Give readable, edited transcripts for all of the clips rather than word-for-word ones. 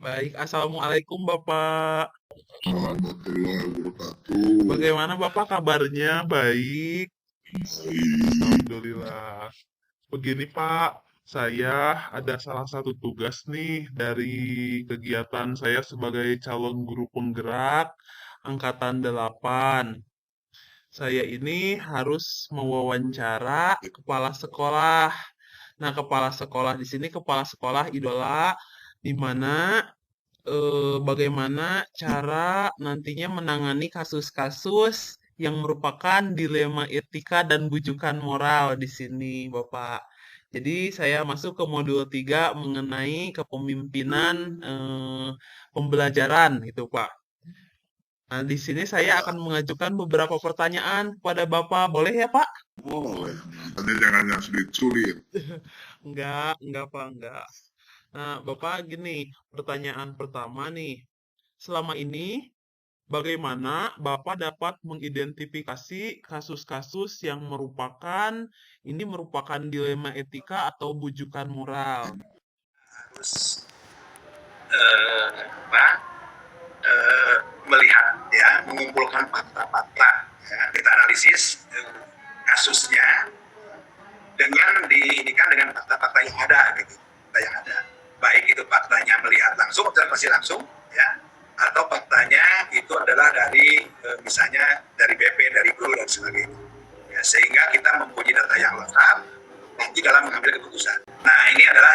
Baik, Assalamualaikum Bapak. Warahmatullahi wabarakatuh. Bagaimana Bapak kabarnya? Baik, Baik. Alhamdulillah. Begini Pak, saya ada salah satu tugas nih dari kegiatan saya sebagai calon guru penggerak Angkatan 8. Saya ini harus mewawancara kepala sekolah. Nah, kepala sekolah di sini kepala sekolah idola, di mana bagaimana cara nantinya menangani kasus-kasus yang merupakan dilema etika dan bujukan moral di sini, Bapak. Jadi saya masuk ke modul 3 mengenai kepemimpinan pembelajaran gitu, Pak. Nah, di sini saya akan mengajukan beberapa pertanyaan kepada Bapak. Boleh ya, Pak? Boleh. Tanya jangan yang sulit-sulit. Enggak, Pak, enggak. Nah, Bapak gini, pertanyaan pertama nih. Selama ini bagaimana Bapak dapat mengidentifikasi kasus-kasus yang merupakan dilema etika atau bujukan moral? Harus apa, melihat ya, mengumpulkan fakta-fakta ya, kita analisis kasusnya dengan diinikan dengan fakta-fakta yang ada gitu, fakta yang ada, baik itu faktanya melihat langsung, observasi langsung ya, atau faktanya itu adalah dari misalnya dari BP, dari guru dan sebagainya ya, sehingga kita mempunyai data yang lengkap nanti dalam mengambil keputusan. Nah, ini adalah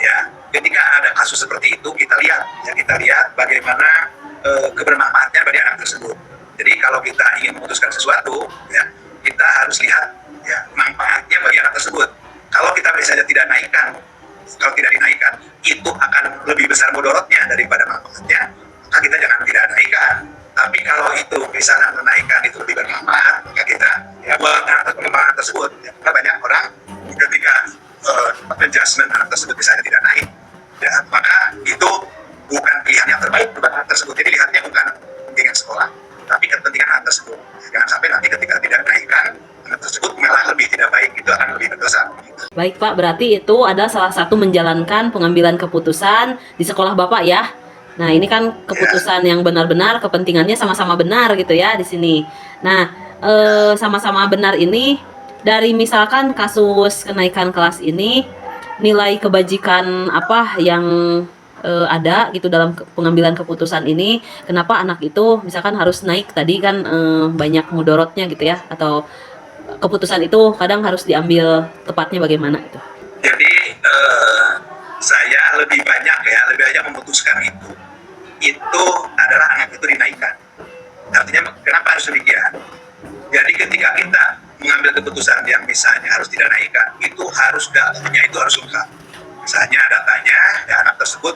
ya, ketika ada kasus seperti itu kita lihat bagaimana kebermanfaatnya bagi anak tersebut. Jadi kalau kita ingin memutuskan sesuatu ya, kita harus lihat ya manfaatnya bagi anak tersebut. Kalau kita misalnya tidak naikkan, kalau tidak dinaikkan, itu akan lebih besar mudorotnya daripada manfaatnya, maka kita jangan tidak naikkan. Tapi kalau itu misalnya menaikkan itu lebih bermanfaat, maka kita ya buat anak perkembangan tersebut. Ya, karena banyak orang ketika adjustment anak tersebut misalnya tidak naik, ya maka itu bukan pilihan yang terbaik buat anak tersebut. Jadi lihatnya bukan kepentingan sekolah, tapi kepentingan anak tersebut. Jangan sampai nanti ketika tidak naikkan, anak tersebut malah lebih tidak baik, itu akan lebih berdosa. Baik Pak, berarti itu adalah salah satu menjalankan pengambilan keputusan di sekolah Bapak ya. Nah, ini kan keputusan yang benar-benar kepentingannya sama-sama benar gitu ya di sini. Nah, sama-sama benar ini dari misalkan kasus kenaikan kelas ini, nilai kebajikan apa yang ada gitu dalam pengambilan keputusan ini, kenapa anak itu misalkan harus naik tadi kan banyak mudorotnya gitu ya, atau keputusan itu kadang harus diambil tepatnya bagaimana itu. Jadi saya lebih banyak memutuskan itu adalah anak itu dinaikkan. Artinya kenapa harus demikian? Jadi ketika kita mengambil keputusan yang misalnya harus tidak naikkan, itu harus datanya itu harus lengkap. Misalnya datanya ya, anak tersebut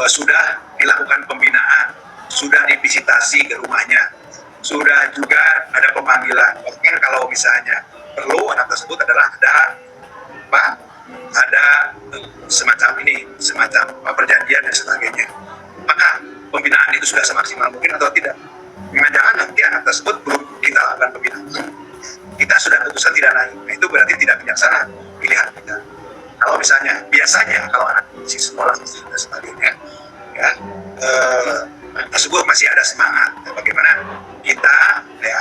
sudah dilakukan pembinaan, sudah divisitasi ke rumahnya, sudah juga ada pemanggilan. Bahkan kalau misalnya perlu anak tersebut adalah ada semacam perjanjian dan sebagainya. Maka pembinaan itu sudah semaksimal mungkin atau tidak? Jangan nanti anak tersebut belum kita lakukan pembinaan, kita sudah putusan tidak naik. Nah, itu berarti tidak bijaksana pilihan kita. Kalau misalnya biasanya kalau anak masih sekolah dan sebagainya, ya tersebut masih ada semangat. Nah, bagaimana kita ya,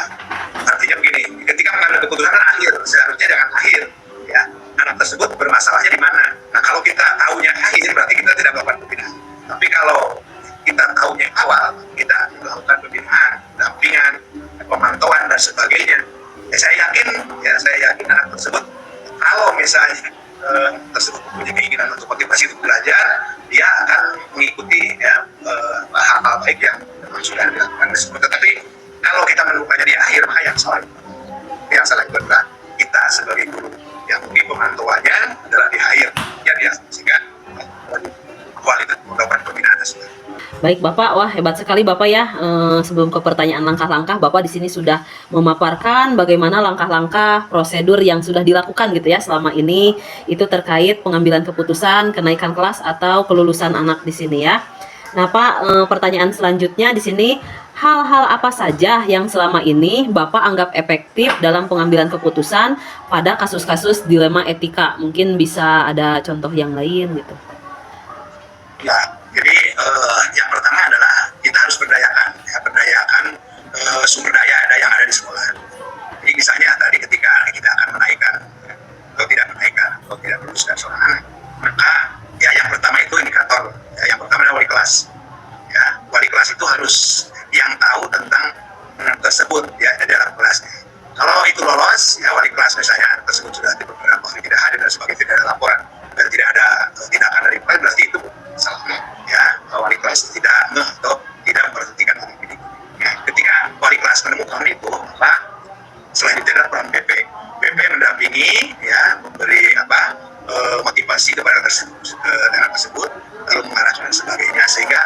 artinya begini, ketika mengambil keputusan akhir, seharusnya jangan akhir ya, anak tersebut bermasalahnya di mana. Nah, kalau kita tahunya akhir berarti kita tidak melakukan pembinaan. Tapi kalau kita tahunya awal, kita melakukan pembinaan, dampingan, pemantauan dan sebagainya. Ya, saya yakin anak tersebut kalau misalnya tersebut punya keinginan untuk motivasi untuk belajar, dia akan mengikuti ya, hal-hal baik yang memang sudah dilakukan tersebut. Tetapi kalau kita menemukannya di akhir, maka yang salah itu adalah kita sebagai guru yang mungkin pemantauannya adalah di akhir ya, dia sehingga kualitas melakukan pembinaan tersebut. Baik Bapak, wah hebat sekali Bapak ya. Sebelum ke pertanyaan langkah-langkah, Bapak di sini sudah memaparkan bagaimana langkah-langkah prosedur yang sudah dilakukan gitu ya selama ini, itu terkait pengambilan keputusan kenaikan kelas atau kelulusan anak di sini ya. Nah Pak, pertanyaan selanjutnya di sini, hal-hal apa saja yang selama ini Bapak anggap efektif dalam pengambilan keputusan pada kasus-kasus dilema etika? Mungkin bisa ada contoh yang lain gitu. kelas itu harus yang tahu tentang anak tersebut ya di dalam kelasnya. Kalau itu lolos, ya wali kelas misalnya anak tersebut sudah beberapa hari tidak hadir dan sebagainya, tidak ada laporan dan tidak ada tindakan dari kelas, berarti itu salah ya. Wali kelas tidak atau tidak memperhatikan hal ini. Ya, ketika wali kelas menemukan itu, maka selanjutnya adalah peran BP. BP mendampingi, ya, memberi motivasi kepada anak tersebut, lalu mengarahkan dan sebagainya, sehingga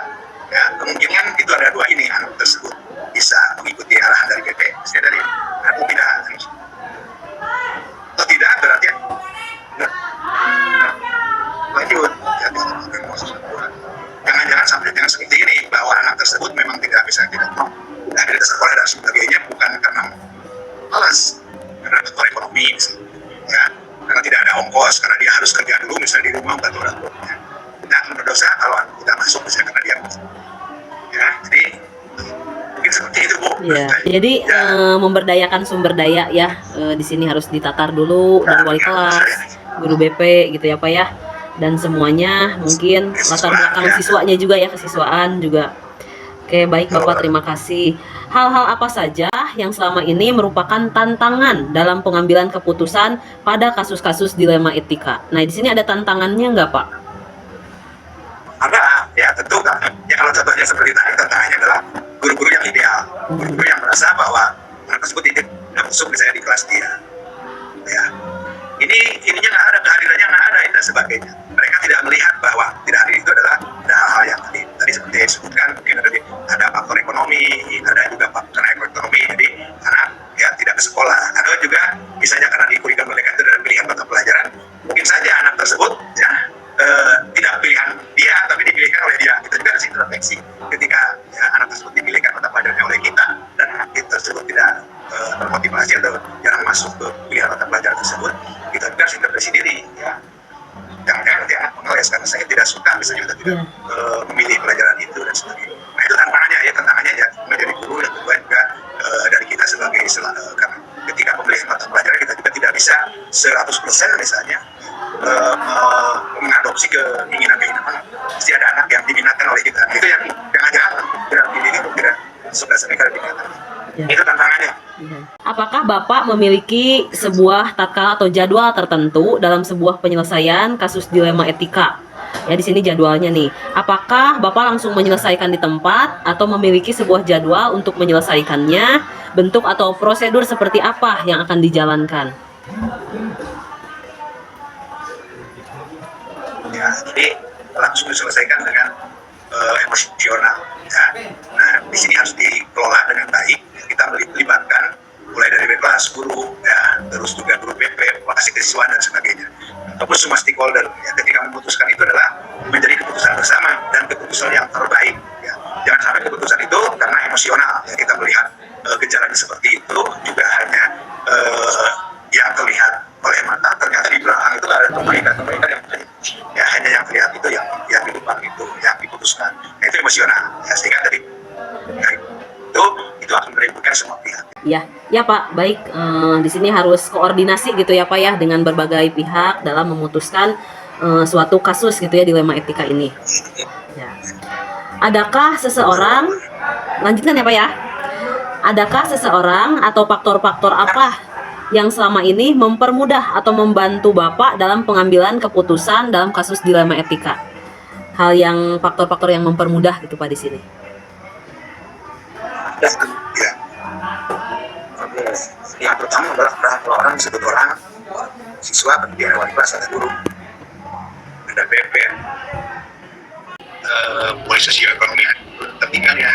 ya kemungkinan itu ada dua ini, anak tersebut bisa mengikuti arahan dari BP, dari atau tidak. Atau tidak berarti lanjut. Ya, jangan sampai dengan seperti ini bahwa anak tersebut memang tidak bisa tidak mau hadir ke sekolah dan sebagainya bukan karena malas, karena faktor ekonomi misalnya, ya, karena tidak ada ongkos, karena dia harus kerja dulu misalnya di rumah bantu orang tuanya. Kita akan berdosa kalau kita masuk misalnya karena dia, ya, jadi mungkin seperti itu Bu. Ya, jadi ya. Memberdayakan sumber daya ya, di sini harus ditatar dulu dari wali kelas, guru BP gitu ya Pak ya, dan semuanya mungkin latar belakang siswanya juga ya, kesiswaan juga. Oke, baik Bapak, terima kasih. Hal-hal apa saja yang selama ini merupakan tantangan dalam pengambilan keputusan pada kasus-kasus dilema etika? Nah, di sini ada tantangannya nggak Pak? Ada, ya tentu kan. Ya kalau contohnya seperti tadi, tantangannya adalah guru-guru yang ideal, guru-guru yang merasa bahwa anak tersebut tidak masuk misalnya di kelas dia. Ya, ininya nggak ada, kehadirannya nggak ada dan sebagainya. Mereka tidak melihat bahwa tidak hadir itu adalah ada hal-hal yang tadi seperti yang disebutkan, mungkin ada faktor ekonomi, ada juga faktor ekonomi, jadi anak ya tidak ke sekolah. Ada juga misalnya karena di kurikulum mereka itu dalam pilihan mata pelajaran, mungkin saja anak tersebut ya tidak pilihan dia, tapi dipilihkan oleh dia. Kita juga harus introspeksi ketika ya, anak tersebut dipilihkan mata pelajarannya oleh kita dan anak tersebut tidak termotivasi atau jarang masuk ke pilihan mata pelajaran tersebut, kita juga harus introspeksi diri ya. Jangan-jangan nanti anak mengeles karena saya tidak suka misalnya, kita tidak memilih pelajaran itu dan sebagainya. Nah itu tantangannya ya menjadi guru dan kedua juga dari kita sebagai karena ketika pemilihan mata pelajaran kita juga tidak bisa 100% misalnya mengadopsi keinginan pasti ada anak yang diminatkan oleh kita. Itu yang jangan-jangan tidak dipilih atau tidak suka sekali diminatkan. Ya. Itu tantangannya. Apakah Bapak memiliki sebuah tatkala atau jadwal tertentu dalam sebuah penyelesaian kasus dilema etika? Ya, di sini jadwalnya nih. Apakah Bapak langsung menyelesaikan di tempat atau memiliki sebuah jadwal untuk menyelesaikannya? Bentuk atau prosedur seperti apa yang akan dijalankan? Ya, jadi langsung diselesaikan dengan emosional. Ya. Nah, di sini harus dikelola dengan baik. Kita melibatkan mulai dari kelas guru, ya, terus juga guru BP, lokasi kesiswaan dan sebagainya. Ataupun semua stakeholder. Ya, ketika memutuskan itu adalah menjadi keputusan bersama dan keputusan yang terbaik. Ya. Jangan sampai keputusan itu karena emosional. Ya, kita melihat gejala seperti itu juga hanya yang terlihat oleh mata, ternyata di belakang itu ada kebaikan yang ya hanya yang terlihat itu yang di depan itu yang diputuskan. Nah, itu emosional. Ya, sehingga dari itu akan menimbulkan semua pihak. Ya Pak, baik. Di sini harus koordinasi gitu ya Pak ya dengan berbagai pihak dalam memutuskan suatu kasus gitu ya dilema etika ini. Ya. Adakah seseorang, lanjutkan ya Pak ya. Adakah seseorang atau faktor-faktor apa yang selama ini mempermudah atau membantu Bapak dalam pengambilan keputusan dalam kasus dilema etika? Hal yang faktor-faktor yang mempermudah gitu Pak di sini. Ya. Yang pertama adalah orang satu orang siswa, kemudian wali kelas, ada guru, ada BP, mulai sosioekonomi, ketinggalannya,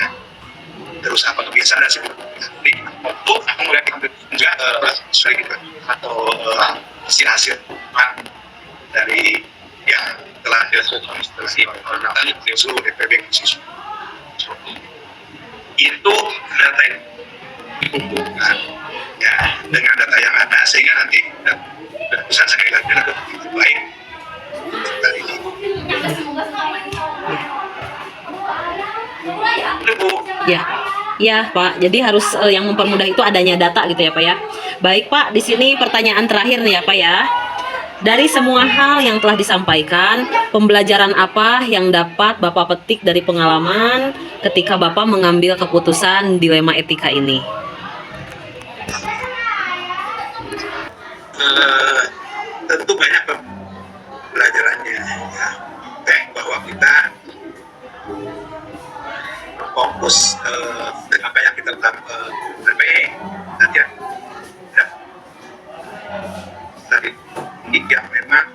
terus apa kebiasaan dan sebagainya. Jadi untuk kemudian juga atau hasil dari yang telah dilakukan setelah orang di seluruh DPB siswa. Itu data yang dikumpulkan ya dengan data yang ada, sehingga nanti keputusan sekali lagi adalah keputusan baik dari ini. Ya Pak, jadi harus yang mempermudah itu adanya data gitu ya Pak ya. Baik Pak, di sini pertanyaan terakhir nih ya Pak ya. Dari semua hal yang telah disampaikan, pembelajaran apa yang dapat Bapak petik dari pengalaman ketika Bapak mengambil keputusan dilema etika ini? Tentu banyak pembelajarannya ya. Baik bahwa kita fokus dengan apa yang kita lakukan nanti ada dari yang memang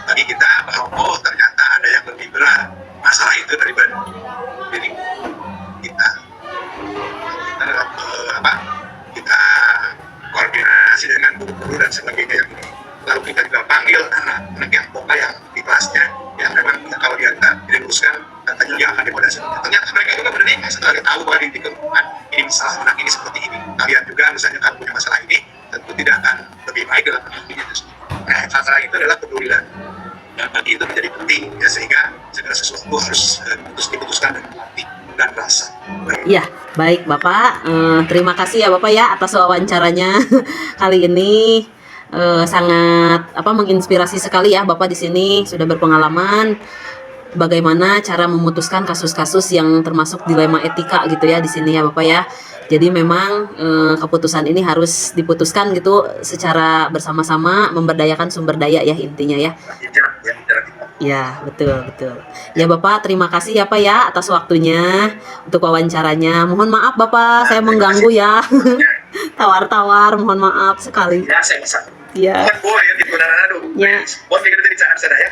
bagi kita bahwa ternyata ada yang lebih berat masalah itu daripada diri kita. Kita koordinasi dengan guru dan sebagainya, lalu kita juga panggil anak-anak yang pokoknya yang di kelasnya yang memang kalau dia diluruskan katanya dia akan demonstrasi. Ternyata mereka juga menerima setelah dia tahu bahwa ini masalah anak ini seperti ini. Kalian juga misalnya kalau punya masalah ini tentu tidak akan lebih baik dalam hidupnya. Nah, masalah itu adalah pedulian. Dan bagi itu menjadi penting ya, sehingga segala sesuatu harus diputuskan dengan hati dan rasa. Ya, baik Bapak. Terima kasih ya Bapak ya atas wawancaranya kali ini. Sangat menginspirasi sekali ya Bapak di sini sudah berpengalaman bagaimana cara memutuskan kasus-kasus yang termasuk dilema etika gitu ya di sini ya Bapak ya. Jadi memang keputusan ini harus diputuskan gitu secara bersama-sama, memberdayakan sumber daya ya intinya ya. Ya, betul. Ya Bapak, terima kasih ya Pak ya atas waktunya untuk wawancaranya. Mohon maaf Bapak, saya mengganggu ya. Tawar-tawar, mohon maaf sekali. Ya, saya bisa. Ya. Bukan boleh ya di Bundaran Aduh. Ya. Bos kita dari sana saya ya.